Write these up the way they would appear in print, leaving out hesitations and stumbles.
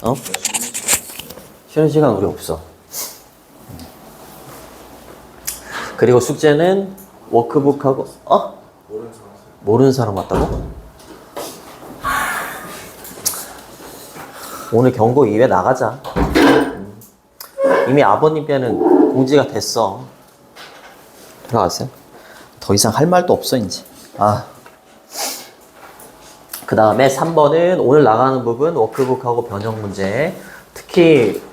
어? 쉬는 시간 우리 없어. 그리고 숙제는 워크북하고 모르는 사람 왔다고? 오늘 경고 2회 나가자. 이미 아버님 때는 공지가 됐어. 들어가세요. 더 이상 할 말도 없어 이제. 그 다음에 3번은 오늘 나가는 부분 워크북하고 변형 문제. 특히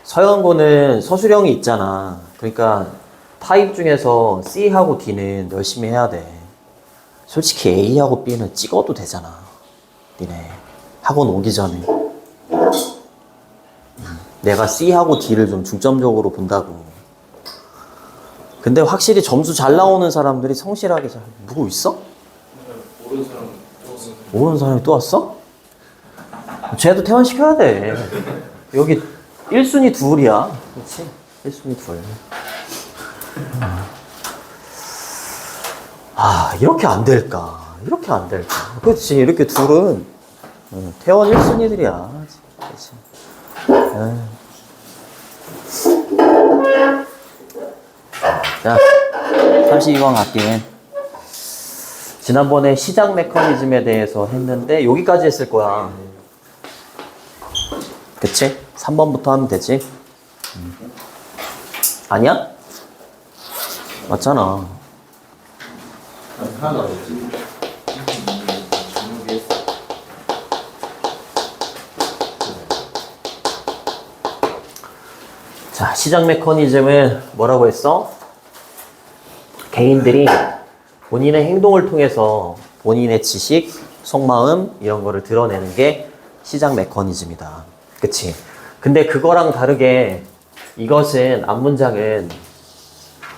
서영고는 서술형이 있잖아. 그러니까 타입 중에서 C하고 D는 열심히 해야 돼. 솔직히 A하고 B는 찍어도 되잖아. 니네 학원 오기 전에. 내가 C하고 D를 좀 중점적으로 본다고. 근데 확실히 점수 잘 나오는 사람들이 성실하게 잘. 누구 있어? 모르는 사람이 또 왔어? 쟤도 퇴원시켜야 돼. 여기 1순위 둘이야. 그렇지? 1순위 둘. 이렇게 안 될까? 이렇게 안 될까? 그렇지. 이렇게 둘은 퇴원 1순위들이야. 그렇지. 자, 32번 갈게. 지난번에 시작 메커니즘에 대해서 했는데 여기까지 했을 거야. 그치? 3번부터 하면 되지. 아니야? 맞잖아. 하나 없지. 자, 시작 메커니즘은 뭐라고 했어? 개인들이 본인의 행동을 통해서 본인의 지식, 속마음 이런 거를 드러내는 게 시작 메커니즘이다. 그치? 근데 그거랑 다르게 이것은 앞문장은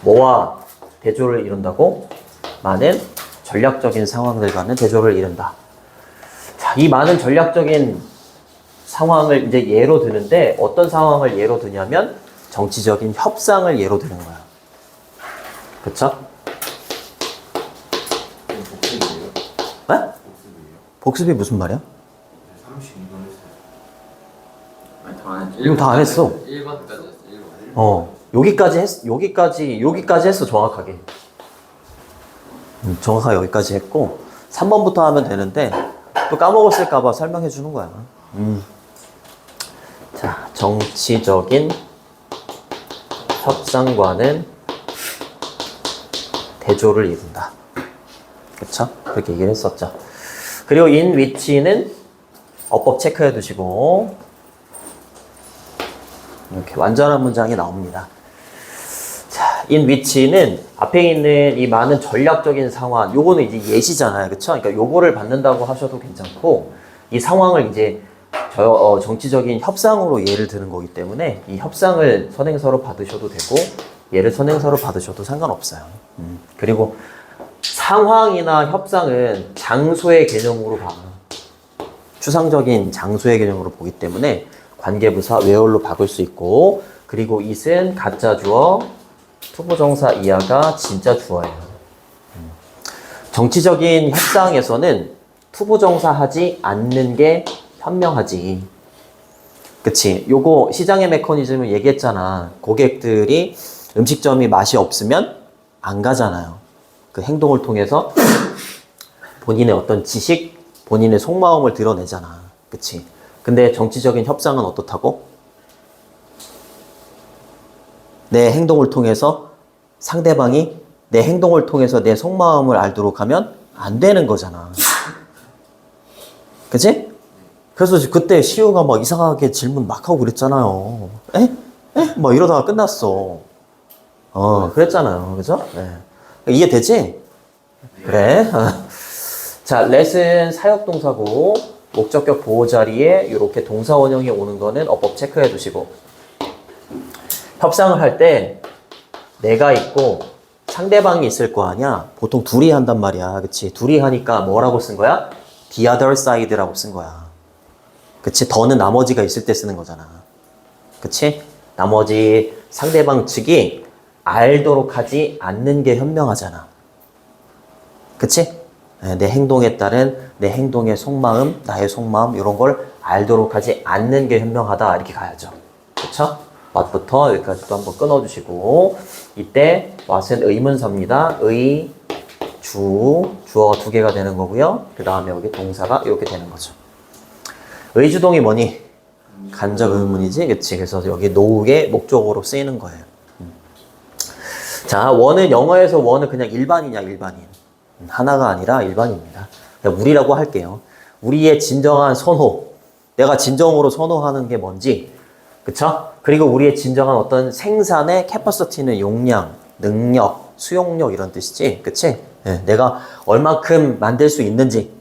뭐와 대조를 이룬다고? 많은 전략적인 상황들과는 대조를 이룬다. 자, 이 많은 전략적인 상황을 이제 예로 드는데 어떤 상황을 예로 드냐면 정치적인 협상을 예로 드는 거야. 그쵸? 복습이에요? 네? 복습이 무슨 말이야? 32번 했어요. 아니 다안 했죠. 이거 다 안 했어. 1번까지 했어. 1번. 여기까지 했어, 정확하게. 정확하게 여기까지 했고, 3번부터 하면 되는데, 또 까먹었을까봐 설명해 주는 거야. 자, 정치적인 협상과는 대조를 이룬다. 그쵸? 그렇게 얘기를 했었죠. 그리고 in which는 어법 체크해 두시고, 이렇게 완전한 문장이 나옵니다. 자, in which는 앞에 있는 이 많은 전략적인 상황, 요거는 이제 예시잖아요. 그쵸? 그러니까 요거를 받는다고 하셔도 괜찮고, 이 상황을 이제 정치적인 협상으로 예를 드는 거기 때문에 이 협상을 선행사로 받으셔도 되고, 얘를 선행사로 받으셔도 상관없어요. 그리고 상황이나 협상은 장소의 개념으로 봐. 추상적인 장소의 개념으로 보기 때문에 관계부사 where로 바꿀 수 있고, 그리고 it은 가짜 주어, 투부정사 이하가 진짜 주어예요. 정치적인 협상에서는 투부정사 하지 않는 게 현명하지. 그치? 요거 시장의 메커니즘을 얘기했잖아. 고객들이 음식점이 맛이 없으면 안 가잖아요. 그 행동을 통해서 본인의 어떤 지식, 본인의 속마음을 드러내잖아. 그치? 근데 정치적인 협상은 어떻다고? 내 행동을 통해서 상대방이 내 행동을 통해서 내 속마음을 알도록 하면 안 되는 거잖아. 그치? 그래서 그때 시우가 막 이상하게 질문 막 하고 그랬잖아요. 에? 에? 막 이러다가 끝났어. 그랬잖아요. 그죠? 네. 이해되지? 그래. 자, let은 사역동사고 목적격 보호 자리에 이렇게 동사 원형이 오는 거는 어법 체크해 두시고, 협상을 할 때 내가 있고 상대방이 있을 거 아니야. 보통 둘이 한단 말이야. 그치? 둘이 하니까 뭐라고 쓴 거야? The other side라고 쓴 거야. 그치? 더는 나머지가 있을 때 쓰는 거잖아. 그치? 나머지 상대방 측이 알도록 하지 않는 게 현명하잖아. 그치? 내 행동에 따른 내 행동의 속마음, 나의 속마음 이런 걸 알도록 하지 않는 게 현명하다 이렇게 가야죠. 그쵸? what부터 여기까지 또 한번 끊어주시고 이때 what은 의문사입니다. 의, 주어가 두 개가 되는 거고요. 그 다음에 여기 동사가 이렇게 되는 거죠. 의주동이 뭐니? 간접 의문이지? 그치? 그래서 여기 노우의 목적어로 쓰이는 거예요. 자, 원은 영어에서 원은 그냥 일반이냐 일반인. 하나가 아니라 일반입니다. 우리라고 할게요. 우리의 진정한 선호. 내가 진정으로 선호하는 게 뭔지. 그쵸? 그리고 우리의 진정한 어떤 생산의 캐퍼시티는 용량, 능력, 수용력 이런 뜻이지. 그치? 네, 내가 얼만큼 만들 수 있는지.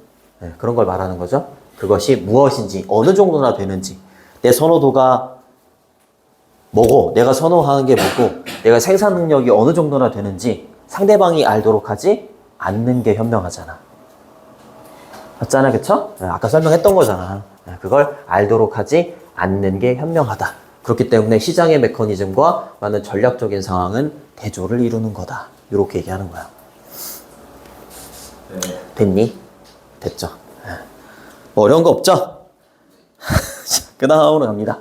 네, 그런 걸 말하는 거죠. 그것이 무엇인지, 어느 정도나 되는지. 내 선호도가 뭐고, 내가 선호하는 게 뭐고, 내가 생산 능력이 어느 정도나 되는지 상대방이 알도록 하지 않는 게 현명하잖아. 맞잖아, 그쵸? 네, 아까 설명했던 거잖아. 네, 그걸 알도록 하지 않는 게 현명하다. 그렇기 때문에 시장의 메커니즘과 많은 전략적인 상황은 대조를 이루는 거다. 이렇게 얘기하는 거야. 네. 됐니? 됐죠? 네. 뭐 어려운 거 없죠? 그 다음으로 갑니다.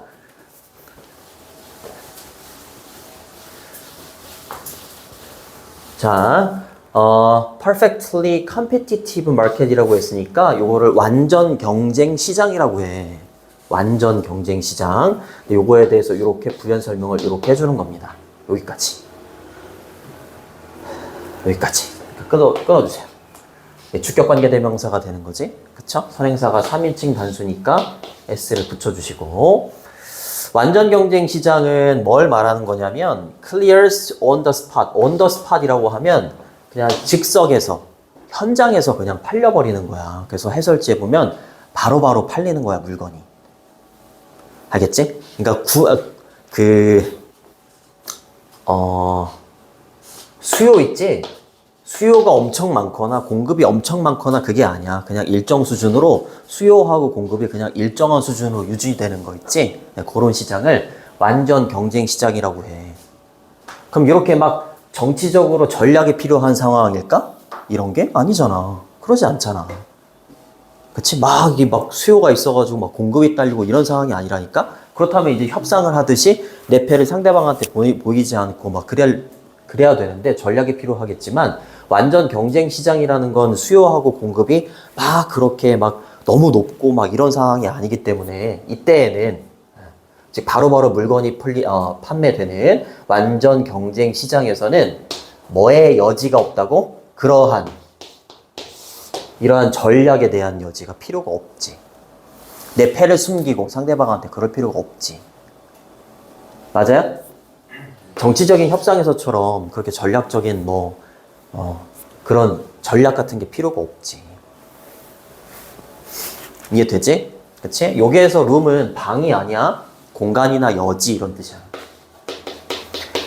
자, perfectly competitive market이라고 했으니까 요거를 완전 경쟁 시장이라고 해. 완전 경쟁 시장. 요거에 대해서 이렇게 부연 설명을 이렇게 해주는 겁니다. 여기까지. 여기까지. 끊어주세요. 주격관계 대명사가 되는 거지. 그쵸? 선행사가 3인칭 단수니까 S를 붙여주시고. 완전 경쟁 시장은 뭘 말하는 거냐면 clears on the spot. on the spot이라고 하면 그냥 즉석에서 현장에서 그냥 팔려버리는 거야. 그래서 해설지에 보면 바로바로 팔리는 거야, 물건이. 알겠지? 그러니까 수요 있지? 수요가 엄청 많거나 공급이 엄청 많거나 그게 아니야. 그냥 일정 수준으로 수요하고 공급이 그냥 일정한 수준으로 유지되는 거 있지? 네, 그런 시장을 완전 경쟁 시장이라고 해. 그럼 이렇게 막 정치적으로 전략이 필요한 상황일까? 이런 게 아니잖아. 그러지 않잖아. 그치? 이게 막 수요가 있어가지고 막 공급이 딸리고 이런 상황이 아니라니까? 그렇다면 이제 협상을 하듯이 내 패를 상대방한테 보이지 않고 막 그래야 되는데 전략이 필요하겠지만 완전 경쟁 시장이라는 건 수요하고 공급이 막 그렇게 막 너무 높고 막 이런 상황이 아니기 때문에 이때에는 즉 바로바로 물건이 판매되는 완전 경쟁 시장에서는 뭐의 여지가 없다고? 이러한 전략에 대한 여지가 필요가 없지. 내 패를 숨기고 상대방한테 그럴 필요가 없지. 맞아요? 정치적인 협상에서처럼 그렇게 전략적인 그런 전략 같은 게 필요가 없지. 이해되지? 그치? 여기에서 룸은 방이 아니야. 공간이나 여지 이런 뜻이야.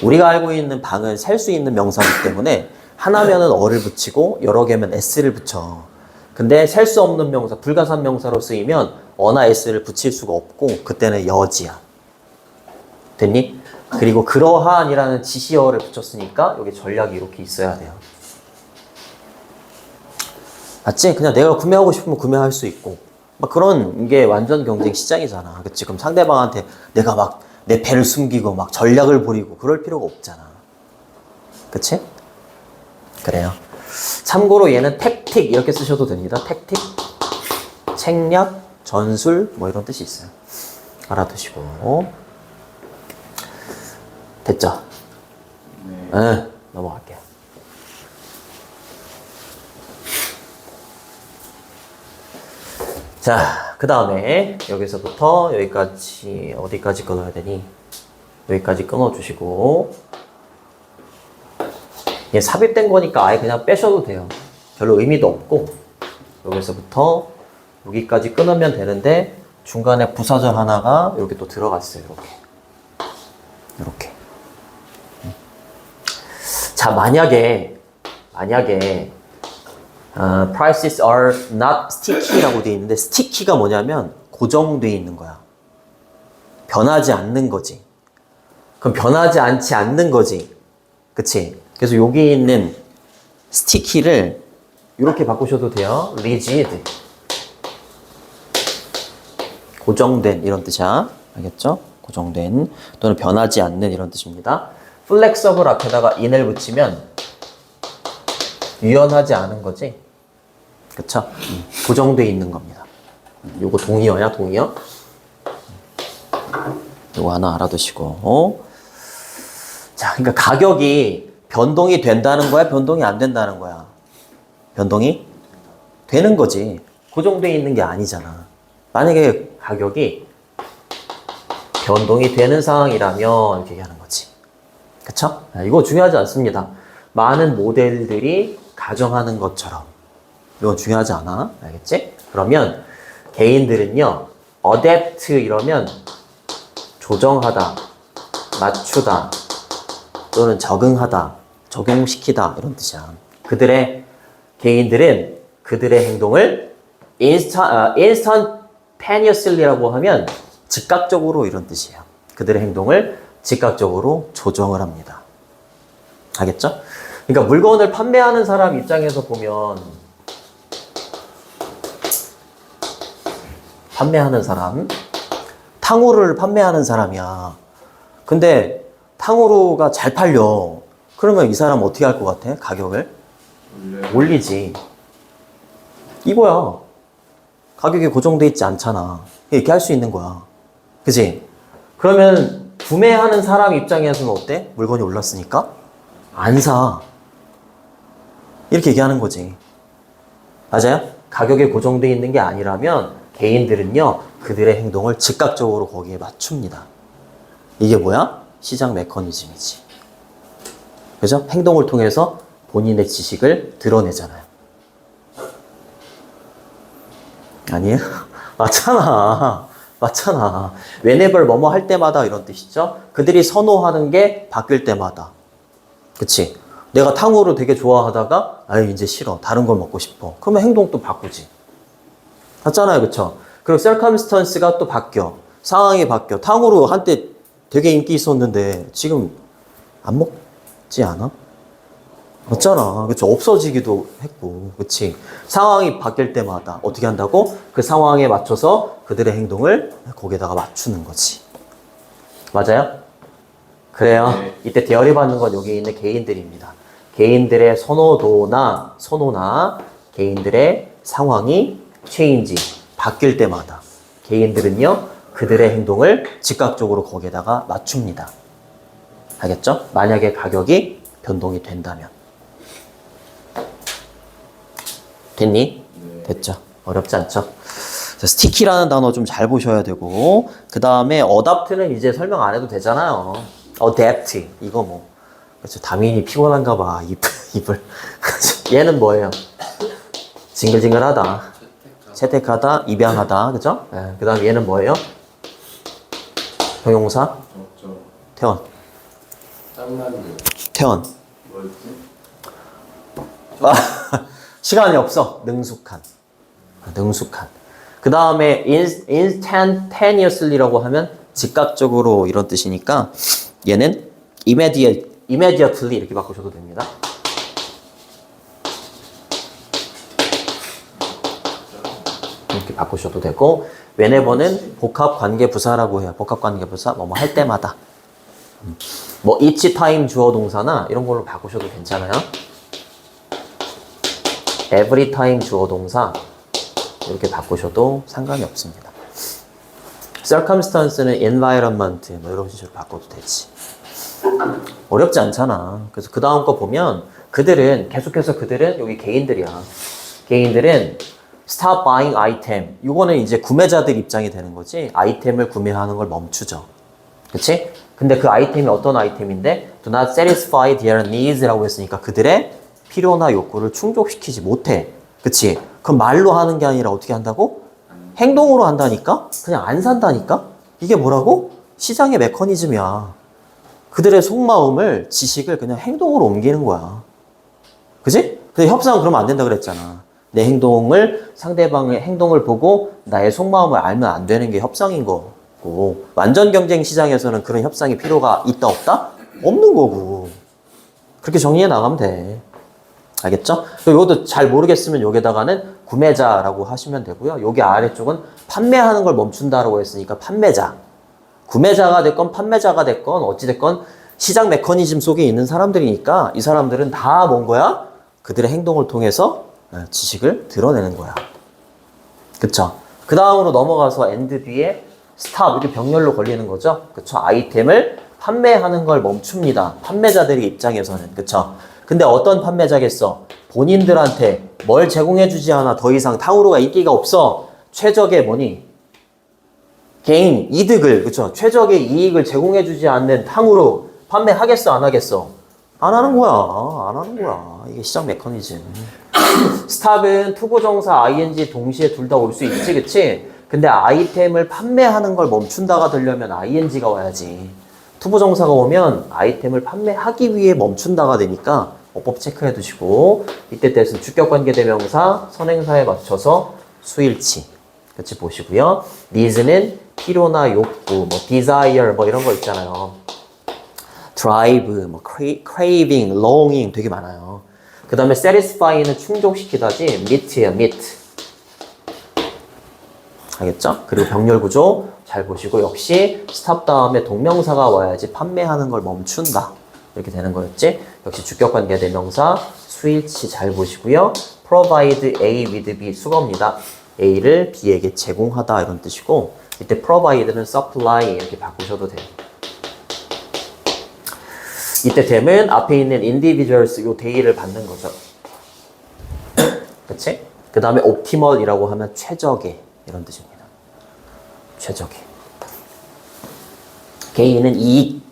우리가 알고 있는 방은 셀 수 있는 명사이기 때문에 하나면은 어를 붙이고 여러 개면 s를 붙여. 근데 셀 수 없는 명사, 불가산 명사로 쓰이면 어나 s를 붙일 수가 없고 그때는 여지야. 됐니? 그리고 그러한이라는 지시어를 붙였으니까 여기 전략이 이렇게 있어야 돼요. 맞지? 그냥 내가 구매하고 싶으면 구매할 수 있고 막 그런 게 완전 경쟁 시장이잖아. 그치? 그럼 상대방한테 내가 막 내 배를 숨기고 막 전략을 벌이고 그럴 필요가 없잖아. 그치? 그래요. 참고로 얘는 택틱 이렇게 쓰셔도 됩니다. 택틱, 책략, 전술 뭐 이런 뜻이 있어요. 알아두시고. 됐죠? 네. 넘어갈게요. 자, 그 다음에 여기서부터 여기까지 어디까지 끊어야 되니? 여기까지 끊어주시고 얘 삽입된 거니까 아예 그냥 빼셔도 돼요. 별로 의미도 없고 여기서부터 여기까지 끊으면 되는데 중간에 부사절 하나가 이렇게 또 들어갔어요. 이렇게. 자, 만약에 prices are not sticky라고 되어 있는데 sticky가 뭐냐면 고정되어 있는 거야. 변하지 않는 거지. 그럼 변하지 않는 거지. 그치? 그래서 여기 있는 sticky를 이렇게 바꾸셔도 돼요. rigid. 고정된 이런 뜻이야. 알겠죠? 고정된 또는 변하지 않는 이런 뜻입니다. flexible 앞에다가 in을 붙이면 유연하지 않은 거지. 그쵸? 고정돼 있는 겁니다. 요거 동의어야, 동의어. 요거 하나 알아두시고. 자, 그러니까 가격이 변동이 된다는 거야, 변동이 안 된다는 거야? 변동이 되는 거지. 고정돼 있는 게 아니잖아. 만약에 가격이 변동이 되는 상황이라면 이렇게 얘기하는 거지. 그쵸? 이거 중요하지 않습니다. 많은 모델들이 가정하는 것처럼. 이건 중요하지 않아. 알겠지? 그러면 개인들은요, adapt 이러면 조정하다, 맞추다, 또는 적응하다, 적용시키다 이런 뜻이야. 개인들은 그들의 행동을 instantaneously라고 하면 즉각적으로 이런 뜻이에요. 그들의 행동을 즉각적으로 조정을 합니다. 알겠죠? 그러니까 물건을 판매하는 사람 입장에서 보면 판매하는 사람, 탕후루를 판매하는 사람이야. 근데 탕후루가 잘 팔려. 그러면 이 사람 어떻게 할 것 같아? 가격을? 올리지. 이거야. 가격이 고정돼 있지 않잖아. 이렇게 할 수 있는 거야. 그치? 그러면 구매하는 사람 입장에서는 어때? 물건이 올랐으니까? 안 사. 이렇게 얘기하는 거지. 맞아요? 가격이 고정돼 있는 게 아니라면 개인들은요, 그들의 행동을 즉각적으로 거기에 맞춥니다. 이게 뭐야? 시장 메커니즘이지. 그죠? 행동을 통해서 본인의 지식을 드러내잖아요. 아니에요? 맞잖아. 맞잖아. whenever 뭐뭐 할 때마다 이런 뜻이죠. 그들이 선호하는 게 바뀔 때마다. 그치? 내가 탕후루 되게 좋아하다가 아유 이제 싫어. 다른 걸 먹고 싶어. 그러면 행동도 바꾸지. 맞잖아요. 그쵸? 그리고 circumstance가 또 바뀌어. 상황이 바뀌어. 탕후루 한때 되게 인기 있었는데 지금 안 먹지 않아? 맞잖아. 그치? 없어지기도 했고. 그치? 상황이 바뀔 때마다 어떻게 한다고? 그 상황에 맞춰서 그들의 행동을 거기에다가 맞추는 거지. 맞아요? 그래요. 네. 이때 대열이 받는 건 여기 있는 개인들입니다. 개인들의 선호나 개인들의 상황이 change, 바뀔 때마다 개인들은요, 그들의 행동을 즉각적으로 거기에다가 맞춥니다. 알겠죠? 만약에 가격이 변동이 된다면. 됐니? 네. 됐죠? 어렵지 않죠? 자, 스티키라는 단어 좀 잘 보셔야 되고, 그 다음에 adapt는 이제 설명 안 해도 되잖아요. adapt 이거 뭐 그렇죠. 다민이 피곤한가 봐. 입을 얘는 뭐예요? 징글징글하다, 채택하다, 입양하다, 그죠? 네. 그 다음 얘는 뭐예요? 형용사 없죠. 태원. 짱나는 태원. 뭐였지? 아, 시간이 없어. 능숙한. 그 다음에 instantaneously라고 하면 즉각적으로 이런 뜻이니까 얘는 immediately 이렇게 바꾸셔도 됩니다. 이렇게 바꾸셔도 되고, whenever는 복합관계부사라고 해요. 복합관계부사 뭐뭐 할 때마다. 뭐 each time 주어 동사나 이런 걸로 바꾸셔도 괜찮아요. every time 주어 동사 이렇게 바꾸셔도 상관이 없습니다. circumstance는 environment 뭐 이런 식으로 바꿔도 되지. 어렵지 않잖아. 그래서 그 다음 거 보면 계속해서 그들은 여기 개인들이야. 개인들은 stop buying item. 이거는 이제 구매자들 입장이 되는 거지. 아이템을 구매하는 걸 멈추죠. 그치? 근데 그 아이템이 어떤 아이템인데 do not satisfy their needs라고 했으니까 그들의 필요나 욕구를 충족시키지 못해. 그치? 그럼 말로 하는 게 아니라 어떻게 한다고? 행동으로 한다니까? 그냥 안 산다니까? 이게 뭐라고? 시장의 메커니즘이야. 그들의 속마음을, 지식을 그냥 행동으로 옮기는 거야. 그치? 근데 협상은 그러면 안 된다 그랬잖아. 내 행동을, 상대방의 행동을 보고 나의 속마음을 알면 안 되는 게 협상인 거고, 완전 경쟁 시장에서는 그런 협상이 필요가 있다 없다? 없는 거고. 그렇게 정리해 나가면 돼. 알겠죠? 그리고 이것도 잘 모르겠으면 여기다가는 구매자라고 하시면 되고요. 여기 아래쪽은 판매하는 걸 멈춘다라고 했으니까 판매자. 구매자가 됐건 판매자가 됐건 어찌됐건 시장 메커니즘 속에 있는 사람들이니까 이 사람들은 다 뭔 거야? 그들의 행동을 통해서 지식을 드러내는 거야. 그쵸? 그 다음으로 넘어가서 end 뒤에 stop 이렇게 병렬로 걸리는 거죠. 그쵸? 아이템을 판매하는 걸 멈춥니다. 판매자들의 입장에서는. 그쵸? 근데 어떤 판매자겠어? 본인들한테 뭘 제공해주지 않아. 더 이상 탕후루가 인기가 없어. 최적의 뭐니? 개인 이득을, 그쵸? 최적의 이익을 제공해주지 않는 탕후루 판매하겠어? 안 하겠어? 안 하는 거야. 안 하는 거야. 이게 시장 메커니즘. 스탑은 투부정사 ing 동시에 둘 다 올 수 있지, 그치? 근데 아이템을 판매하는 걸 멈춘다가 되려면 ing가 와야지. 투부정사가 오면 아이템을 판매하기 위해 멈춘다가 되니까 어법 체크해 두시고, 이때 뜻은 주격관계대명사 선행사에 맞춰서 수일치 같이 보시고요. needs는 필요나 욕구, 뭐 desire 뭐 이런 거 있잖아요. drive, 뭐 craving, longing 되게 많아요. 그 다음에 satisfy는 충족시키다지 meet예요, meet. 알겠죠? 그리고 병렬 구조 잘 보시고 역시 stop 다음에 동명사가 와야지 판매하는 걸 멈춘다. 이렇게 되는 거였지? 역시 주격관계 대명사 수일치 잘 보시고요. provide A with B 수거입니다. A를 B에게 제공하다 이런 뜻이고 이때 provide는 supply 이렇게 바꾸셔도 돼요. 이때 됨은 앞에 있는 individuals 요 대의를 받는 거죠. 그치? 그 다음에 optimal이라고 하면 최적의 이런 뜻입니다. 최적의. 개인은 이익이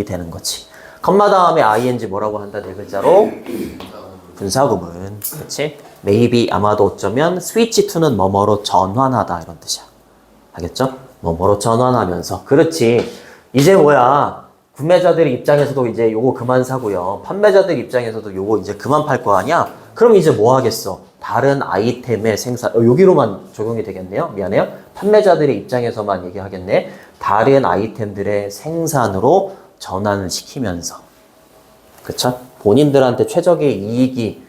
되는 거지. 컴마 다음에 ing 뭐라고 한다 네 글자로? 분사구문. 그치? maybe 아마도 어쩌면 switch to는 뭐뭐로 전환하다 이런 뜻이야. 알겠죠? 뭐뭐로 전환하면서. 그렇지. 이제 뭐야? 구매자들 입장에서도 이제 요거 그만 사고요. 판매자들 입장에서도 요거 이제 그만 팔 거 아니야? 그럼 이제 뭐 하겠어? 다른 아이템의 생산, 여기로만 적용이 되겠네요. 미안해요. 판매자들의 입장에서만 얘기하겠네. 다른 아이템들의 생산으로 전환을 시키면서. 그쵸? 본인들한테 최적의 이익이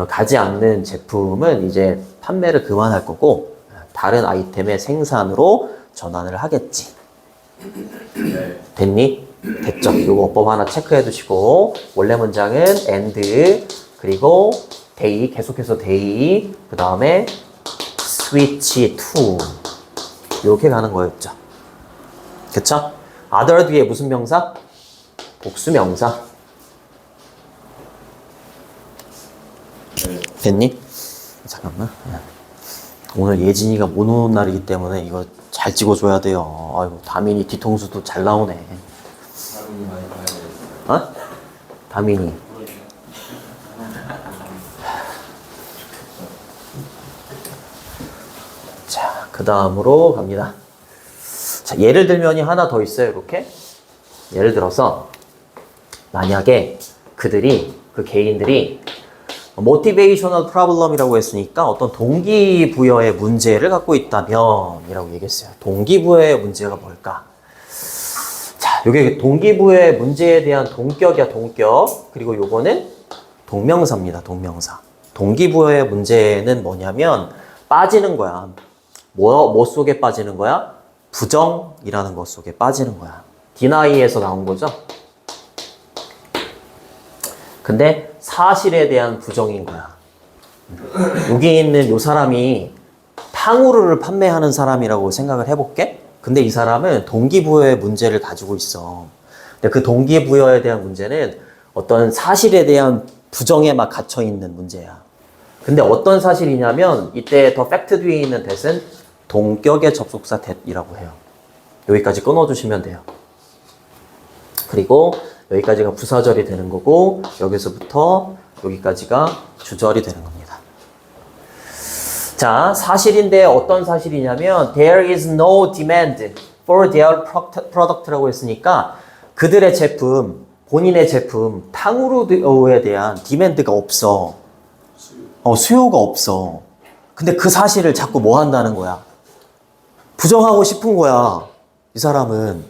가지 않는 제품은 이제 판매를 그만할 거고, 다른 아이템의 생산으로 전환을 하겠지. 됐니? 됐죠? 요거 어법 하나 체크해 두시고, 원래 문장은 and, 그리고 day, 계속해서 day, 그 다음에 switch to. 이렇게 가는 거였죠. 그쵸? other 뒤에 무슨 명사? 복수 명사. 됐니? 잠깐만. 오늘 예진이가 못 오는 날이기 때문에 이거 잘 찍어줘야 돼요. 아이고, 다민이 뒤통수도 잘 나오네. 사람이 많이 봐야 돼. 어? 다민이. 자, 그 다음으로 갑니다. 자, 예를 들면이 하나 더 있어요, 이렇게. 예를 들어서, 만약에 그들이, 그 개인들이, motivational problem이라고 했으니까 어떤 동기부여의 문제를 갖고 있다면, 이라고 얘기했어요. 동기부여의 문제가 뭘까? 자, 요게 동기부여의 문제에 대한 동격이야, 동격. 그리고 요거는 동명사입니다, 동명사. 동기부여의 문제는 뭐냐면, 빠지는 거야. 뭐 속에 빠지는 거야? 부정이라는 것 속에 빠지는 거야. deny에서 나온 거죠. 근데 사실에 대한 부정인 거야. 여기 있는 요 사람이 탕후루를 판매하는 사람이라고 생각을 해볼게. 근데 이 사람은 동기부여의 문제를 가지고 있어. 근데 그 동기부여에 대한 문제는 어떤 사실에 대한 부정에 막 갇혀 있는 문제야. 근데 어떤 사실이냐면 이때 더 팩트 뒤에 있는 that은 동격의 접속사 that이라고 해요. 여기까지 끊어주시면 돼요. 그리고 여기까지가 부사절이 되는 거고 여기서부터 여기까지가 주절이 되는 겁니다. 자, 사실인데 어떤 사실이냐면 There is no demand for their product라고 했으니까 그들의 제품, 본인의 제품, 탕후루에 대한 디맨드가 없어. 수요가 없어. 근데 그 사실을 자꾸 뭐 한다는 거야? 부정하고 싶은 거야. 이 사람은.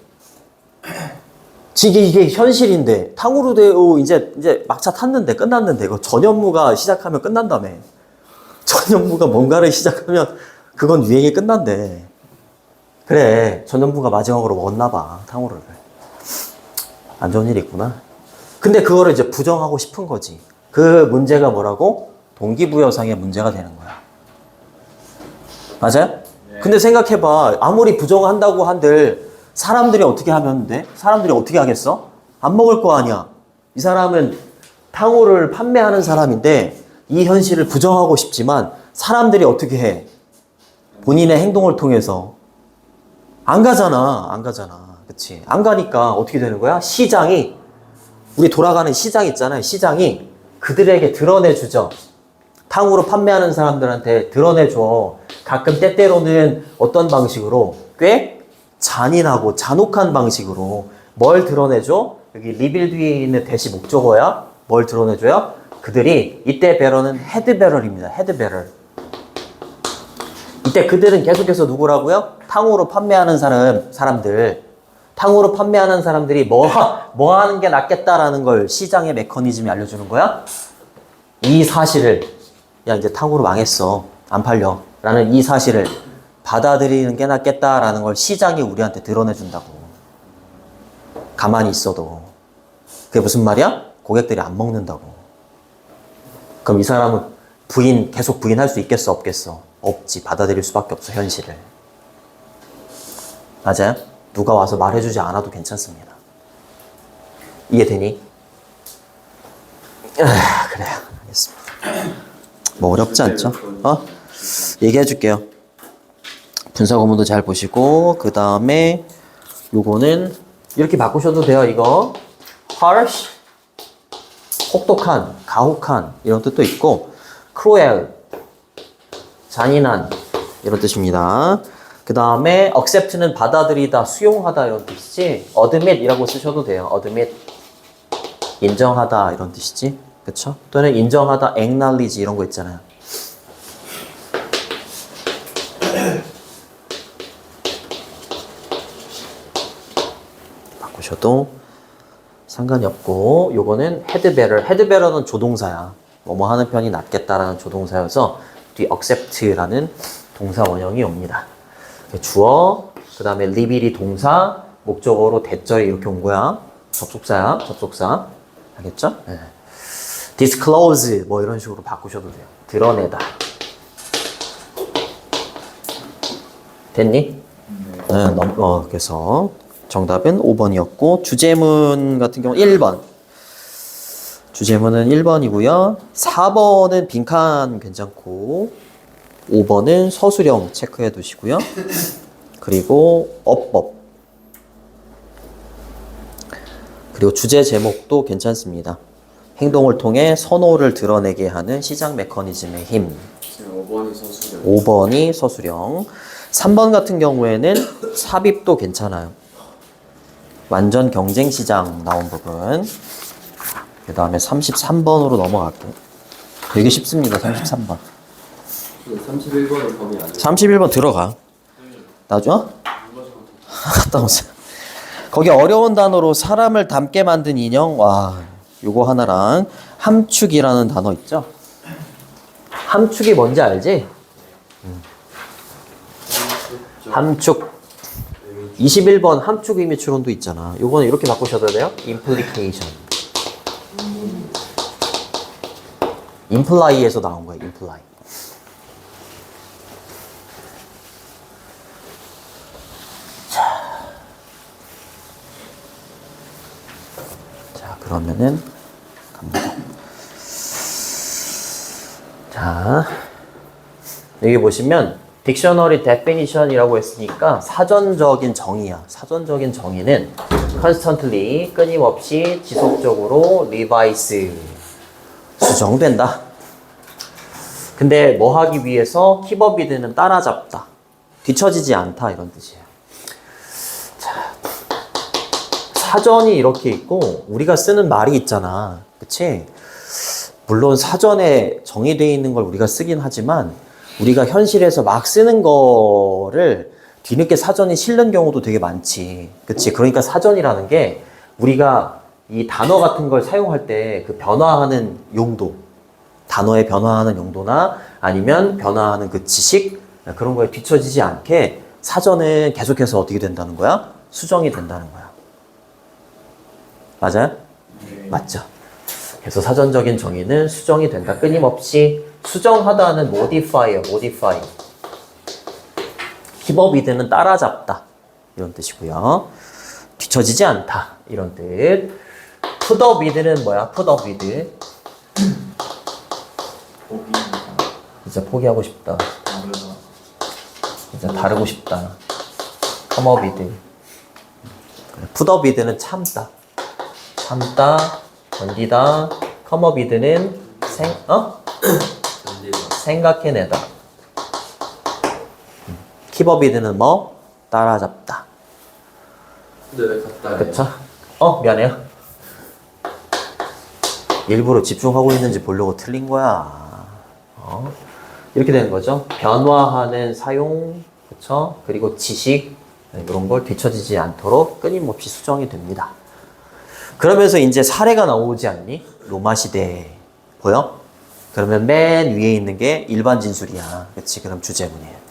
이게 현실인데 탕후루 대우 이제 막차 탔는데 끝났는데 이거 전현무가 시작하면 끝난다며. 전현무가 뭔가를 시작하면 그건 유행이 끝난대. 그래, 전현무가 마지막으로 먹었나 봐, 탕후루를. 안 좋은 일이 있구나. 근데 그거를 이제 부정하고 싶은 거지. 그 문제가 뭐라고? 동기부여상의 문제가 되는 거야. 맞아요? 근데 생각해봐. 아무리 부정한다고 한들 사람들이 어떻게 하면 돼? 사람들이 어떻게 하겠어? 안 먹을 거 아니야. 이 사람은 탕후루를 판매하는 사람인데 이 현실을 부정하고 싶지만 사람들이 어떻게 해? 본인의 행동을 통해서 안 가잖아. 그치? 안 가니까 어떻게 되는 거야? 시장이, 우리 돌아가는 시장 있잖아요. 시장이 그들에게 드러내주죠. 탕후루 판매하는 사람들한테 드러내줘. 가끔 때때로는 어떤 방식으로 꽤 잔인하고 잔혹한 방식으로 뭘 드러내줘? 여기 리빌 뒤에 있는 대시 목적어야. 뭘 드러내줘요? 그들이 이때 배럴은 헤드배럴입니다. 헤드배럴. 이때 그들은 계속해서 누구라고요? 탕후루 판매하는 사람들. 탕후루 판매하는 사람들이 뭐 하는 게 낫겠다라는 걸 시장의 메커니즘이 알려주는 거야? 이 사실을, 야, 이제 탕후루 망했어. 안 팔려. 라는 이 사실을 받아들이는 게 낫겠다라는 걸 시장이 우리한테 드러내준다고. 가만히 있어도. 그게 무슨 말이야? 고객들이 안 먹는다고. 그럼 이 사람은 계속 부인할 수 있겠어? 없겠어? 없지. 받아들일 수밖에 없어, 현실을. 맞아요? 누가 와서 말해주지 않아도 괜찮습니다. 이해되니? 그래요. 알겠습니다. 뭐 어렵지 않죠? 얘기해 줄게요. 분사 구문도 잘 보시고, 그 다음에 요거는 이렇게 바꾸셔도 돼요. 이거 harsh, 혹독한, 가혹한 이런 뜻도 있고, cruel, 잔인한 이런 뜻입니다. 그 다음에 accept는 받아들이다, 수용하다 이런 뜻이지, admit 이라고 쓰셔도 돼요. admit, 인정하다 이런 뜻이지, 그쵸? 또는 인정하다, acknowledge 이런 거 있잖아요. 바꾸셔도 상관이 없고, 요거는 headbearer. headbearer는 조동사야. 뭐뭐 하는 편이 낫겠다라는 조동사여서 뒤 accept라는 동사 원형이 옵니다. 주어, 그 다음에 live이 동사, 목적어로 대절이 이렇게 온 거야. 접속사야, 접속사. 알겠죠? 네. disclose 뭐 이런 식으로 바꾸셔도 돼요. 드러내다. 됐니? 네. 그래서 정답은 5번이었고, 주제문 같은 경우 1번. 주제문은 1번이고요. 4번은 빈칸 괜찮고, 5번은 서술형 체크해 두시고요. 그리고 어법. 그리고 주제 제목도 괜찮습니다. 행동을 통해 선호를 드러내게 하는 시장 메커니즘의 힘. 5번이 서술형. 5번이 서술형. 3번 같은 경우에는 삽입도 괜찮아요. 완전 경쟁 시장 나온 부분. 그 다음에 33번으로 넘어갈게요. 되게 쉽습니다. 33번. 31번은 범위 안 돼. 31번 들어가. 나죠? 갔다 오세요. 거기 어려운 단어로 사람을 닮게 만든 인형. 와, 요거 하나랑 함축이라는 단어 있죠? 함축이 뭔지 알지? 함축. 21번 함축 의미 추론도 있잖아. 요거는 이렇게 바꾸셔도 돼요. implication. imply에서 나온 거예요. imply. 자, 그러면은 갑니다. 자, 여기 보시면 딕셔너리 definition이라고 했으니까 사전적인 정의야. 사전적인 정의는 constantly, 끊임없이 지속적으로 revise, 수정된다. 근데 뭐 하기 위해서 키버비드는 따라잡다, 뒤처지지 않다 이런 뜻이에요. 자, 사전이 이렇게 있고 우리가 쓰는 말이 있잖아. 그치? 물론 사전에 정의되어 있는 걸 우리가 쓰긴 하지만 우리가 현실에서 막 쓰는 거를 뒤늦게 사전이 실는 경우도 되게 많지. 그치? 그러니까 사전이라는 게 우리가 이 단어 같은 걸 사용할 때 그 변화하는 용도, 단어의 변화하는 용도나 아니면 변화하는 그 지식, 그런 거에 뒤처지지 않게 사전은 계속해서 어떻게 된다는 거야? 수정이 된다는 거야. 맞아요? 네. 맞죠? 그래서 사전적인 정의는 수정이 된다. 끊임없이 수정하다는 modify. keep up with는 따라잡다. 이런 뜻이고요. 뒤처지지 않다. 이런 뜻. put up with는 뭐야? put up with. 진짜 포기하고 싶다. 진짜 다르고 싶다. come up with. put up with는 참다. 견디다. come up with는 생각해내다. keep up with는 뭐? 따라잡다. 근데 왜 갔다 해요? 그쵸? 미안해요. 일부러 집중하고 있는지 보려고 틀린 거야. 이렇게 되는 거죠. 변화하는 사용, 그쵸? 그리고 지식, 이런 걸 뒤처지지 않도록 끊임없이 수정이 됩니다. 그러면서 이제 사례가 나오지 않니? 로마 시대. 보여? 그러면 맨 위에 있는 게 일반 진술이야. 그치? 그럼 주제문이에요.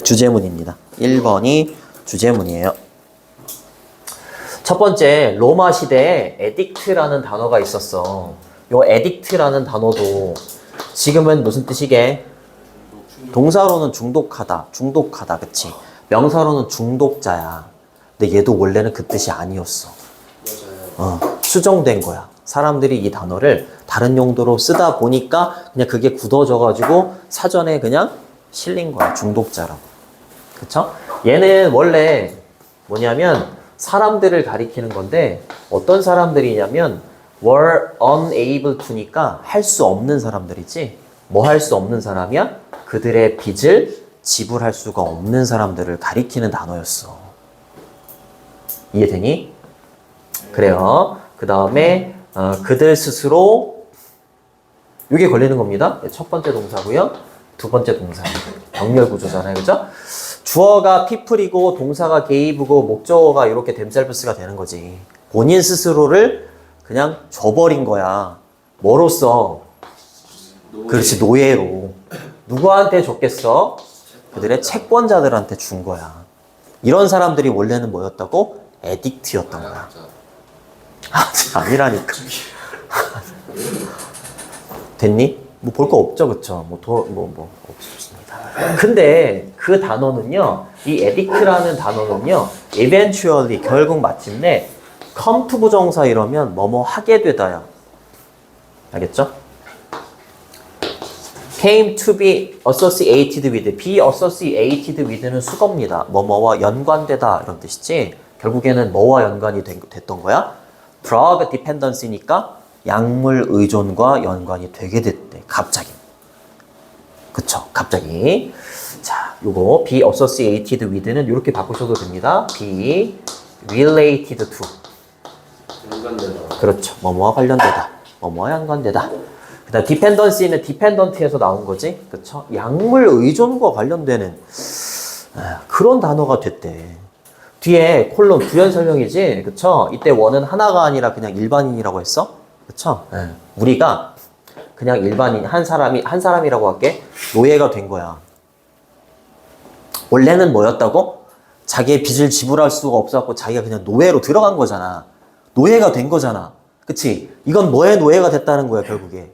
주제문입니다. 1번이 주제문이에요. 첫 번째, 로마 시대에 에딕트라는 단어가 있었어. 요 에딕트라는 단어도 지금은 무슨 뜻이게? 동사로는 중독하다, 그치? 명사로는 중독자야. 근데 얘도 원래는 그 뜻이 아니었어. 수정된 거야. 사람들이 이 단어를 다른 용도로 쓰다 보니까 그냥 그게 굳어져가지고 사전에 그냥 실린 거야. 중독자라고. 그쵸? 얘는 원래 뭐냐면 사람들을 가리키는 건데 어떤 사람들이냐면 were unable to니까 할 수 없는 사람들이지. 뭐 할 수 없는 사람이야? 그들의 빚을 지불할 수가 없는 사람들을 가리키는 단어였어. 이해되니? 그래요. 그 다음에 그들 스스로 이게 걸리는 겁니다. 첫 번째 동사고요. 두 번째 동사. 병렬 구조잖아요. 그죠? 주어가 people이고 동사가 gave고 목적어가 이렇게 themselves가 되는 거지. 본인 스스로를 그냥 줘버린 거야. 뭐로써? 그렇지, 노예로. 누구한테 줬겠어? 그들의 채권자들한테 준 거야. 이런 사람들이 원래는 뭐였다고? 에딕트였던 거야. 아니라니까. 됐니? 뭐 볼 거 없죠, 그쵸? 없습니다. 근데 그 단어는요, 이 에딕트라는 단어는요, eventually, 결국 마침내, come to 부정사 이러면 뭐뭐 하게 되다야. 알겠죠? came to be associated with, be associated with는 수거입니다. 뭐뭐와 연관되다 이런 뜻이지. 결국에는 뭐와 연관이 됐던 거야? drug dependency니까 약물 의존과 연관이 되게 됐대. 갑자기. 그쵸? 갑자기. 자, 요거 be associated with는 이렇게 바꾸셔도 됩니다. be related to. 연관되다. 그렇죠. 뭐뭐와 관련되다. 뭐뭐와 연관되다. 그 다음 dependency는 dependent에서 나온 거지. 그쵸? 약물 의존과 관련되는 그런 단어가 됐대. 뒤에 콜론 부연 설명이지. 그쵸? 이때 원은 하나가 아니라 그냥 일반인이라고 했어. 그쵸? 우리가 그냥 일반인 한 사람이라고 할게. 노예가 된 거야. 원래는 뭐였다고? 자기의 빚을 지불할 수가 없어갖고 자기가 그냥 노예로 들어간 거잖아. 노예가 된 거잖아. 그치? 이건 뭐의 노예가 됐다는 거야, 결국에.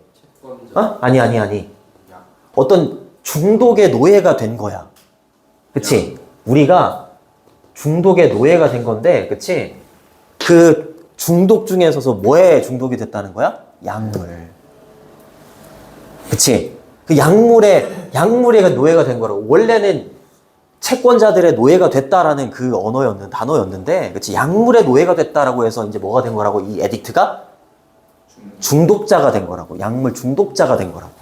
아니. 어떤 중독의 노예가 된 거야. 그치? 우리가 중독의 노예가 된 건데, 그치? 그 중독 중에서도 뭐에 중독이 됐다는 거야? 약물. 그치? 그 약물의 노예가 된 거라고. 원래는 채권자들의 노예가 됐다라는 그 단어였는데, 그치? 약물의 노예가 됐다라고 해서 이제 뭐가 된 거라고? 이 에딕트가? 중독자가 된 거라고. 약물 중독자가 된 거라고.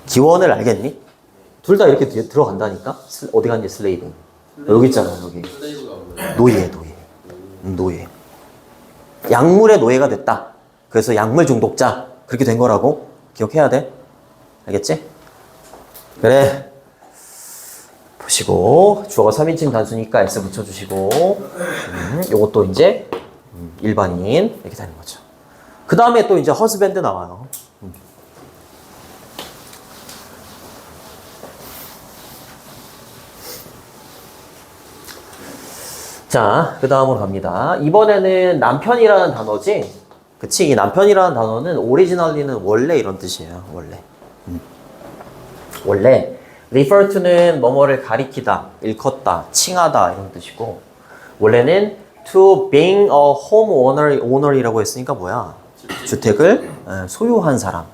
기원을 알겠니? 둘 다 이렇게 들어간다니까? 어디 갔니, 슬레이브? 여기 있잖아, 여기. 노예. 약물의 노예가 됐다. 그래서 약물 중독자. 그렇게 된 거라고. 기억해야 돼. 알겠지? 그래. 보시고. 붙이고 주어가 3인칭 단수니까 s 붙여주시고 요것도 이제 일반인 이렇게 되는 거죠. 그 다음에 또 이제 husband 나와요. 자, 그 다음으로 갑니다. 이번에는 남편이라는 단어지? 그치? 이 남편이라는 단어는 오리지널리는 원래 이런 뜻이에요. 원래. 원래 refer to는 뭐뭐를 가리키다, 일컫다, 칭하다 이런 뜻이고 원래는 to being a homeowner이라고 했으니까 뭐야? 주택을 소유한 사람.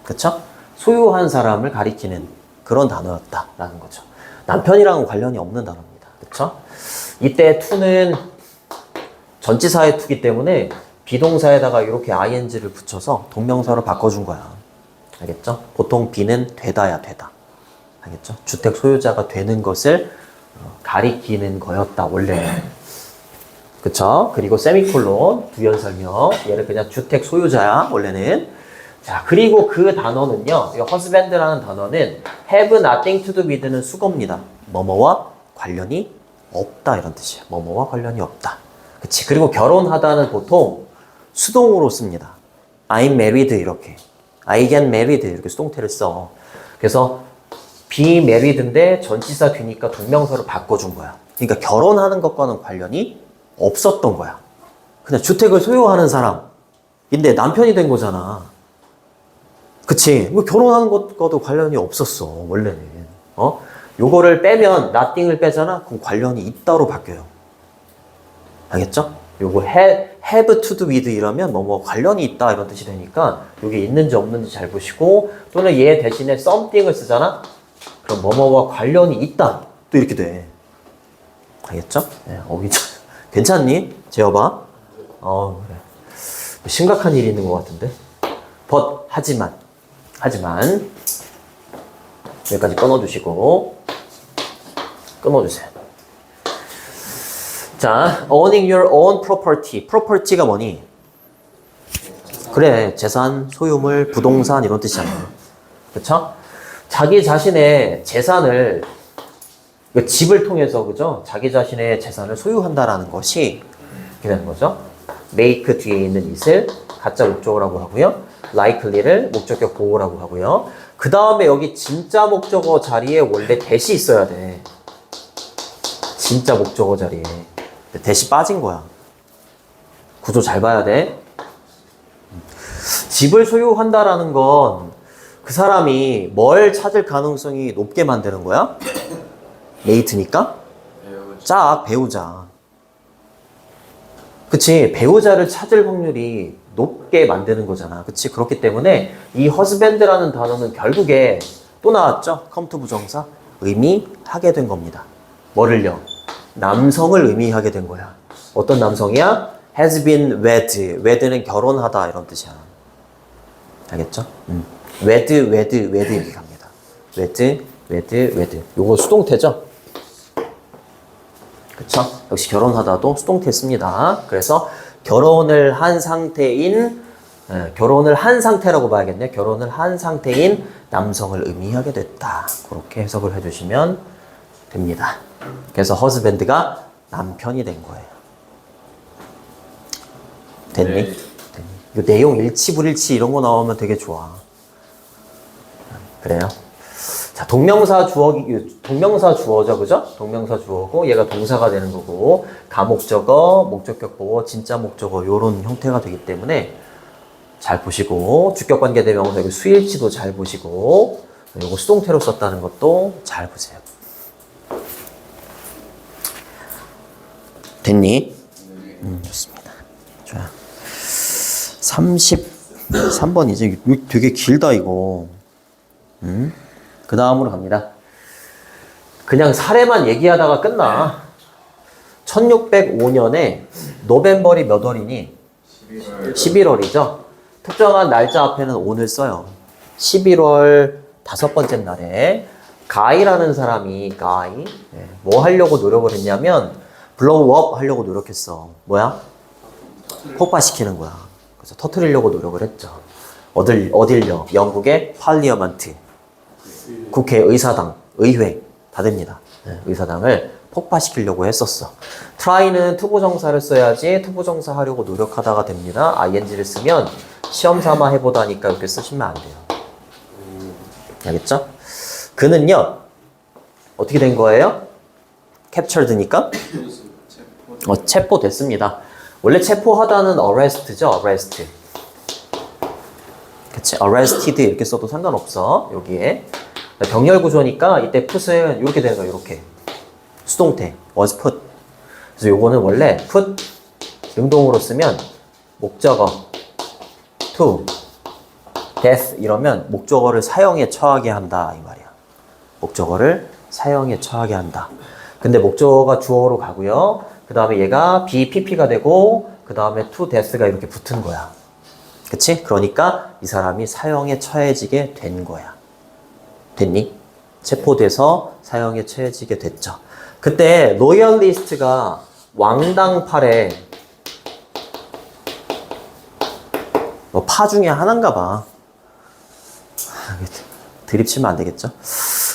그쵸? 소유한 사람을 가리키는 그런 단어였다라는 거죠. 남편이랑은 관련이 없는 단어입니다. 그쵸? 이때 to는 전치사의 to기 때문에 비동사에다가 이렇게 ing를 붙여서 동명사로 바꿔준 거야. 알겠죠? 보통 be는 되다야 되다. 알겠죠? 주택 소유자가 되는 것을 가리키는 거였다 원래. 그쵸? 그리고 세미콜론 부연 설명. 얘는 그냥 주택 소유자야 원래는. 자, 그리고 그 단어는요. 이 husband라는 단어는 have nothing to do with는 수거입니다. 뭐뭐와 관련이 없다 이런 뜻이에요. 뭐뭐와 관련이 없다. 그치? 그리고 결혼하다는 보통 수동으로 씁니다. I'm married 이렇게. I get married 이렇게 수동태를 써. 그래서 be married인데 전치사 뒤니까 동명사로 바꿔준 거야. 그러니까 결혼하는 것과는 관련이 없었던 거야. 그냥 주택을 소유하는 사람인데 남편이 된 거잖아. 그치? 뭐 결혼하는 것과도 관련이 없었어 원래는. 요거를 빼면 nothing을 빼잖아. 그럼 관련이 있다로 바뀌어요. 알겠죠? 요거 have to do with 이러면 뭐 관련이 있다 이런 뜻이 되니까 요게 있는지 없는지 잘 보시고 또는 얘 대신에 something을 쓰잖아. 그럼 뭐뭐와 관련이 있다 또 이렇게 돼. 알겠죠? 네, 괜찮니? 재어봐. 그래. 심각한 일이 있는 것 같은데. but 하지만 여기까지 끊어주시고 끊어주세요. 자, owning your own property. property가 뭐니? 그래, 재산, 소유물, 부동산 이런 뜻이잖아요. 그쵸? 자기 자신의 재산을 집을 통해서 그죠? 자기 자신의 재산을 소유한다라는 것이 이렇게 되는 거죠. make 뒤에 있는 it을 가짜 목적어라고 하고요. likely를 목적격 보호라고 하고요. 그 다음에 여기 진짜 목적어 자리에 원래 대시 있어야 돼. 진짜 목적어 자리에. 대시 빠진 거야. 구조 잘 봐야 돼. 집을 소유한다라는 건 그 사람이 뭘 찾을 가능성이 높게 만드는 거야? 메이트니까? 배우자. 그치? 배우자를 찾을 확률이 높게 만드는 거잖아. 그치? 그렇기 때문에 이 husband라는 단어는 결국에 또 나왔죠? come to 부정사. 의미하게 된 겁니다. 뭐를요? 남성을 의미하게 된 거야. 어떤 남성이야? has been wed. wed는 결혼하다 이런 뜻이야. 알겠죠? wed 이렇게 갑니다. wed. 요거 수동태죠? 그쵸? 역시 결혼하다도 수동태 씁니다. 그래서 결혼을 한 상태라고 봐야겠네. 결혼을 한 상태인 남성을 의미하게 됐다. 그렇게 해석을 해주시면 됩니다. 그래서 husband가 남편이 된 거예요. 됐니? 네. 됐니? 이 내용 일치 불일치 이런 거 나오면 되게 좋아. 그래요? 자, 동명사 주어죠, 그죠? 동명사 주어고 얘가 동사가 되는 거고 가목적어, 목적격 보호, 진짜 목적어 요런 형태가 되기 때문에 잘 보시고 주격관계 대명사 여기 수일치도 잘 보시고 요거 수동태로 썼다는 것도 잘 보세요. 됐니? 좋습니다. 좋아. 33번 이제 되게 길다 이거. 그 다음으로 갑니다. 그냥 사례만 얘기하다가 끝나. 1605년에 노벤버리 몇 월이니? 11월이죠. 특정한 날짜 앞에는 오늘 써요. 11월 5번째 날에 가이라는 사람이 뭐 하려고 노력을 했냐면 블로우업 하려고 노력했어. 뭐야? 폭발시키는 거야. 그래서 터뜨리려고 노력을 했죠. 어딜요? 영국의 팔리어먼트. 국회, 의사당, 의회 다 됩니다. 의사당을 폭파시키려고 했었어. try는 투부정사를 써야지 투부정사 하려고 노력하다가 됩니다. ing를 쓰면 시험 삼아 해보다니까 이렇게 쓰시면 안 돼요. 알겠죠? 그는요 어떻게 된 거예요? captured니까 체포됐습니다. 원래 체포하다는 arrest죠. arrest. 그치? arrested 이렇게 써도 상관없어. 여기에 병렬 구조니까 이때 put은 이렇게 되는 거야. 이렇게 수동태 was put. 그래서 요거는 원래 put 능동으로 쓰면 목적어 to death 이러면 목적어를 사형에 처하게 한다 이 말이야. 목적어를 사형에 처하게 한다. 근데 목적어가 주어로 가고요. 그 다음에 얘가 BPP가 되고 그 다음에 to death가 이렇게 붙은 거야. 그치? 그러니까 이 사람이 사형에 처해지게 된 거야. 됐니? 체포돼서 사형에 처해지게 됐죠. 그때 로열리스트가 왕당팔에 뭐 파 중에 하나인가 봐. 드립치면 안 되겠죠?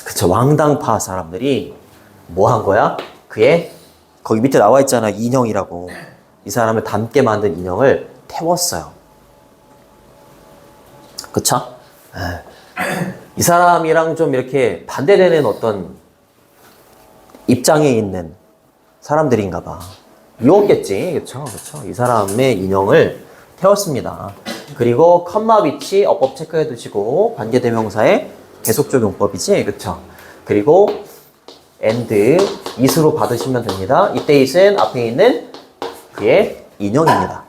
그쵸. 왕당파 사람들이 뭐 한 거야? 그의 거기 밑에 나와 있잖아. 인형이라고. 이 사람을 닮게 만든 인형을 태웠어요. 그쵸? 이 사람이랑 좀 이렇게 반대되는 어떤 입장에 있는 사람들인가 봐. 유혹겠지. 그쵸? 이 사람의 인형을 태웠습니다. 그리고 컴마 위치 어법 체크해 두시고 관계대명사의 계속적 용법이지. 그쵸? 그리고 and it으로 받으시면 됩니다. 이때 it은 앞에 있는 그의 인형입니다.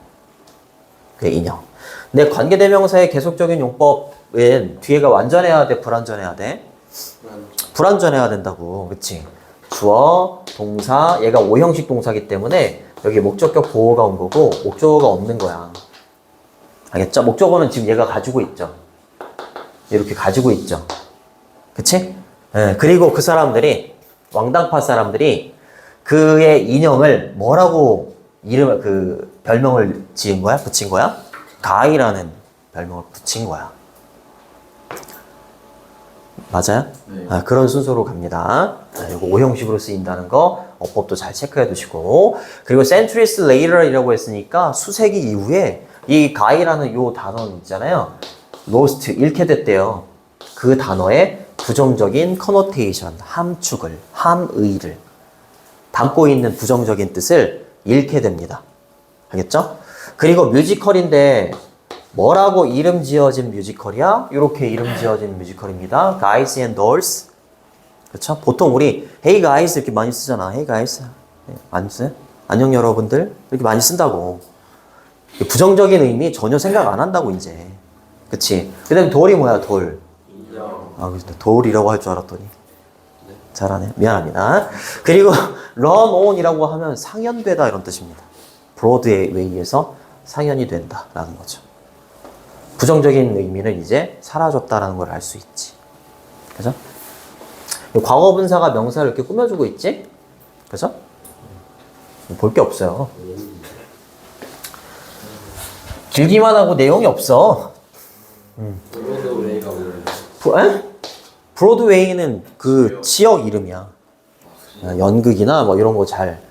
그의 인형. 근데 관계대명사의 계속적인 용법은 뒤에가 완전해야 돼, 불완전해야 돼? 불완전해야 된다고. 그치? 주어, 동사, 얘가 5형식 동사기 때문에 여기 목적격 보호가 온 거고 목적어가 없는 거야. 알겠죠? 목적어는 지금 얘가 가지고 있죠. 이렇게 가지고 있죠. 그치? 네, 그리고 그 사람들이 왕당파 사람들이 그의 인형을 뭐라고 별명을 지은 거야? 붙인 거야? 가이라는 별명을 붙인 거야. 맞아요? 네. 그런 순서로 갑니다. 이거 5형식으로 쓰인다는 거 어법도 잘 체크해 두시고 그리고 centuries later이라고 했으니까 수세기 이후에 이 가이라는 요 단어 있잖아요. lost, 잃게 됐대요. 그 단어의 부정적인 connotation, 함축을, 함의를 담고 있는 부정적인 뜻을 잃게 됩니다. 알겠죠? 그리고 뮤지컬인데 뭐라고 이름 지어진 뮤지컬이야? 이렇게 이름 지어진 뮤지컬입니다. Guys and Dolls. 그렇죠? 보통 우리 Hey guys 이렇게 많이 쓰잖아. Hey guys. 많이 써요? 안녕 여러분들. 이렇게 많이 쓴다고. 부정적인 의미 전혀 생각 안 한다고 이제. 그치? 그 다음에 돌이 뭐야? 돌. 돌이라고 할 줄 알았더니. 잘하네. 미안합니다. 그리고 run on이라고 하면 상연되다 이런 뜻입니다. 브로드웨이에서 상연이 된다라는 거죠. 부정적인 의미는 이제 사라졌다라는 걸 알 수 있지. 그죠? 과거 분사가 명사를 이렇게 꾸며주고 있지? 그죠? 볼 게 없어요. 길기만 하고 내용이 없어. 브로드웨이가 뭐예요? 브로드웨이는 그 지역 이름이야. 연극이나 뭐 이런 거 잘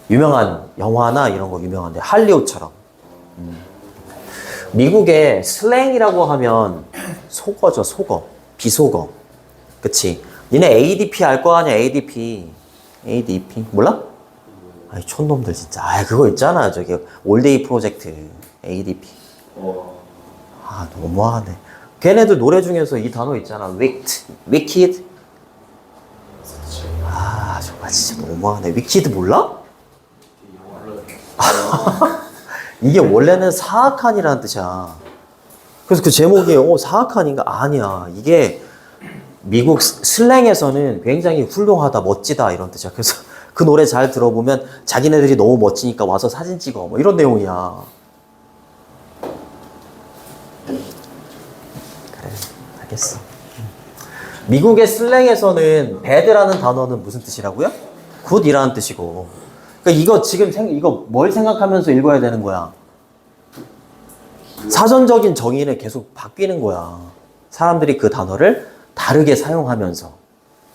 유명한 영화나 이런 거 유명한데 할리우드처럼. 미국의 슬랭이라고 하면 속어죠, 속어. 비속어. 그치? 니네 ADP 알 거 아니야, ADP. ADP. 몰라? 아이, 촌놈들 진짜. 그거 있잖아. 저기, 올데이 프로젝트. ADP. 너무하네. 걔네들 노래 중에서 이 단어 있잖아. wicked. 정말 진짜 너무하네. wicked 몰라? 이게 원래는 사악한이라는 뜻이야. 그래서 그 제목이 사악한인가? 아니야. 이게 미국 슬랭에서는 굉장히 훌륭하다, 멋지다 이런 뜻이야. 그래서 그 노래 잘 들어보면 자기네들이 너무 멋지니까 와서 사진 찍어. 뭐 이런 내용이야. 그래, 알겠어. 미국의 슬랭에서는 bad라는 단어는 무슨 뜻이라고요? good이라는 뜻이고. 그러니까 이거 지금 이거 뭘 생각하면서 읽어야 되는 거야? 사전적인 정의는 계속 바뀌는 거야. 사람들이 그 단어를 다르게 사용하면서.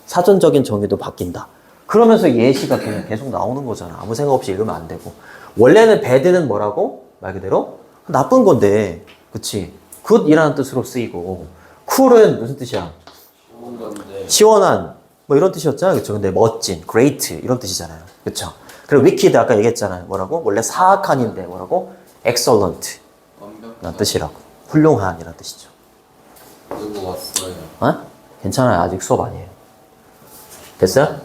사전적인 정의도 바뀐다. 그러면서 예시가 그냥 계속 나오는 거잖아. 아무 생각 없이 읽으면 안 되고. 원래는 bad는 뭐라고? 말 그대로 나쁜 건데, 그치? good이라는 뜻으로 쓰이고, cool은 무슨 뜻이야? 좋은 건데. 시원한, 뭐 이런 뜻이었잖아요. 그쵸? 근데 멋진, great 이런 뜻이잖아요. 그쵸? 그리고 wicked 아까 얘기했잖아요. 뭐라고? 원래 사악한인데 뭐라고? excellent 완벽한. 라는 뜻이라고. 훌륭한 이란 뜻이죠. 누구 왔어요? 어? 괜찮아요. 아직 수업 아니에요. 됐어요?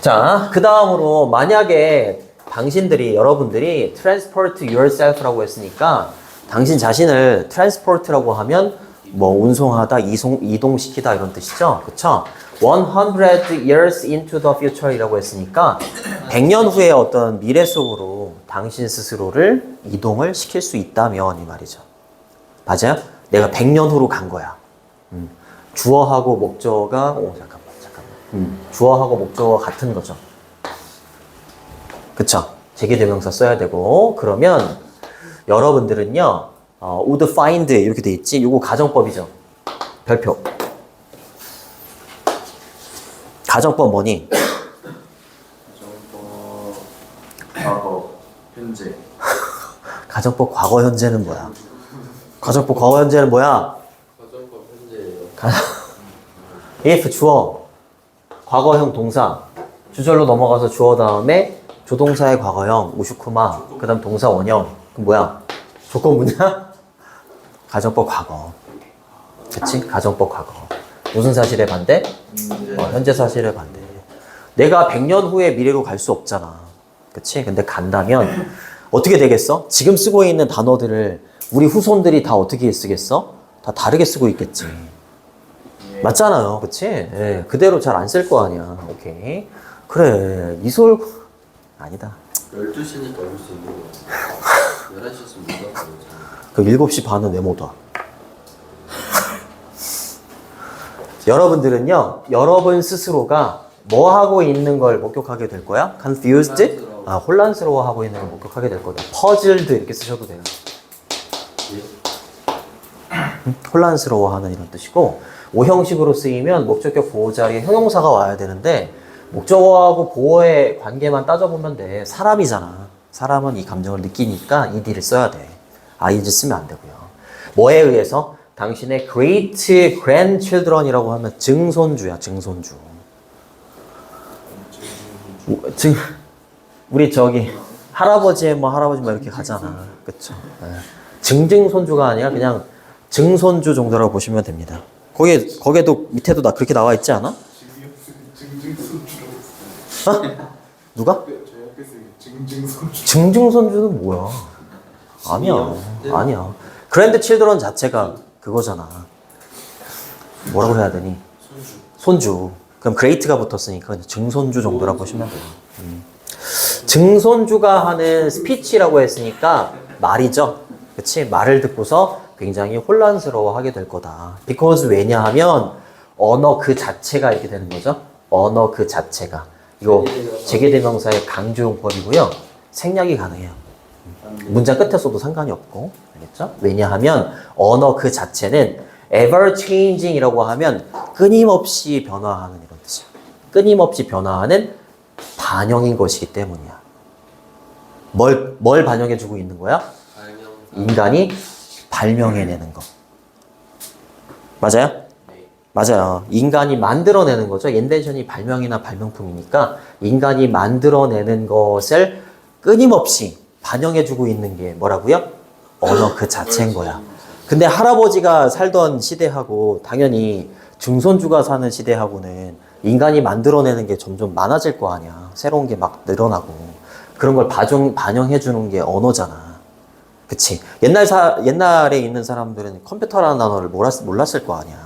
자, 그 다음으로 만약에 당신들이, 여러분들이 transport yourself라고 했으니까 당신 자신을 transport라고 하면 뭐 운송하다, 이동시키다 이런 뜻이죠. 그쵸? 100 years into the future이라고 했으니까 100년 후에 어떤 미래 속으로 당신 스스로를 이동을 시킬 수 있다면 이 말이죠. 맞아요? 내가 100년 후로 간 거야. 주어하고 목적어가 잠깐만. 주어하고 목적어가 같은 거죠. 그쵸? 제기대명사 써야 되고 그러면 여러분들은요 would find 이렇게 돼 있지? 요거 가정법이죠. 별표. 가정법 뭐니? 정보, 과거, 현재. 가정법 과거 현재는 뭐야? 가정법 과거 현재는 뭐야? 가정법 현재예요. if 주어 과거형 동사 주절로 넘어가서 주어 다음에 조동사의 과거형 우슈쿠마 그 다음 동사 원형 그럼 뭐야? 조건문이야? 가정법 과거. 그치? 가정법 과거. 무슨 사실에 반대? 현재 사실에 반대. 내가 100년 후에 미래로 갈 수 없잖아. 그치? 근데 간다면 어떻게 되겠어? 지금 쓰고 있는 단어들을 우리 후손들이 다 어떻게 쓰겠어? 다 다르게 쓰고 있겠지. 맞잖아요. 그치? 예, 그대로 잘 안 쓸 거 아니야. 오케이. 그래. 이솔, 아니다. 12시니까 올 수 있는 거. 11시쯤 못 왔어요. 그 7시 반은 왜 못 와? 여러분들은요, 여러분 스스로가 뭐 하고 있는 걸 목격하게 될 거야? confused? 혼란스러워 하고 있는 걸 목격하게 될 거다. puzzled 이렇게 쓰셔도 돼요. 혼란스러워하는 이런 뜻이고, 오형식으로 쓰이면 목적격 보호 자리에 형용사가 와야 되는데, 목적어하고 보호의 관계만 따져보면 돼. 사람이잖아. 사람은 이 감정을 느끼니까 ed를 써야 돼. ing 쓰면 안 되고요. 뭐에 의해서? 당신의 great grandchildren이라고 하면 증손주야, 증손주. 우리 저기 할아버지 뭐 이렇게 가잖아. 그쵸? 증증손주가 아니라 그냥 증손주 정도라고 보시면 됩니다. 거기에도 밑에도 그렇게 나와 있지 않아? 누가? 증증손주는 뭐야? 아니야. 그랜드 칠드런 자체가 그거잖아. 뭐라고 해야 되니? 손주. 그럼 그레이트가 붙었으니까 증손주 정도라고 보시면 돼요. 증손주가 하는 스피치라고 했으니까 말이죠. 그치? 말을 듣고서 굉장히 혼란스러워하게 될 거다. because 왜냐하면 언어 그 자체가 이렇게 되는 거죠. 언어 그 자체가. 이거 제기대명사의 강조용법이고요. 생략이 가능해요. 문장 끝에 써도 상관이 없고. 알겠죠? 왜냐하면 언어 그 자체는 ever changing 이라고 하면 끊임없이 변화하는 이런 뜻이야. 끊임없이 변화하는 반영인 것이기 때문이야. 뭘 반영해주고 있는 거야? 인간이 발명해내는 거. 맞아요? 네. 맞아요. 인간이 만들어내는 거죠. 인벤션이 발명이나 발명품이니까 인간이 만들어내는 것을 끊임없이 반영해주고 있는 게 뭐라고요? 언어 그 자체인 거야. 근데 할아버지가 살던 시대하고 당연히 증손주가 사는 시대하고는 인간이 만들어내는 게 점점 많아질 거 아니야. 새로운 게 막 늘어나고. 그런 걸 반영해주는 게 언어잖아. 그치? 옛날에 있는 사람들은 컴퓨터라는 단어를 몰랐을 거 아니야.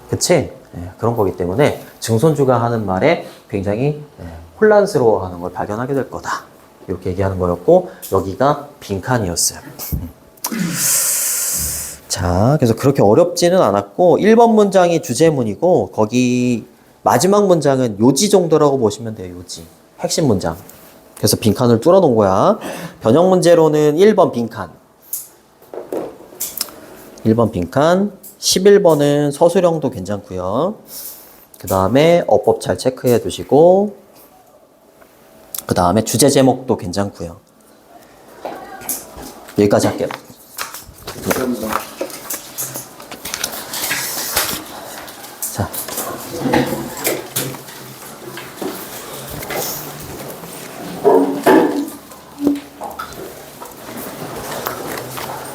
그치? 네, 그런 거기 때문에 증손주가 하는 말에 굉장히 혼란스러워 하는 걸 발견하게 될 거다. 이렇게 얘기하는 거였고, 여기가 빈칸이었어요. 자, 그래서 그렇게 어렵지는 않았고, 1번 문장이 주제문이고, 거기 마지막 문장은 요지 정도라고 보시면 돼요, 요지. 핵심 문장. 그래서 빈칸을 뚫어 놓은 거야. 변형 문제로는 1번 빈칸. 1번 빈칸. 11번은 서술형도 괜찮고요. 그 다음에 어법 잘 체크해 두시고, 그 다음에 주제 제목도 괜찮고요. 여기까지 할게요. 감사합니다. 자.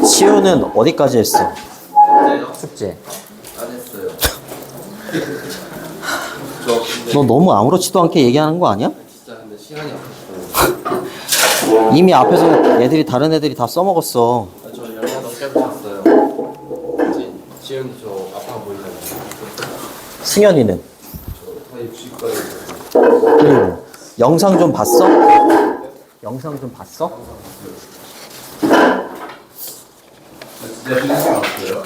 시우는 어디까지 했어? 네요? 숙제. 안 했어요. 저 근데 너 너무 아무렇지도 않게 얘기하는 거 아니야? 진짜 근데 시간이 없었어요. 이미 앞에서 다른 애들이 다 써먹었어. 저 영어 넘게 보셨어요. 지금 저 아파 보이잖아요. 승현이는? 저 거의 60거예요. 그리고 영상 좀 봤어? 영상 좀 봤어? 진짜 신경 없어요.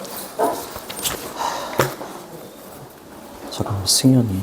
잠깐만, 승현이.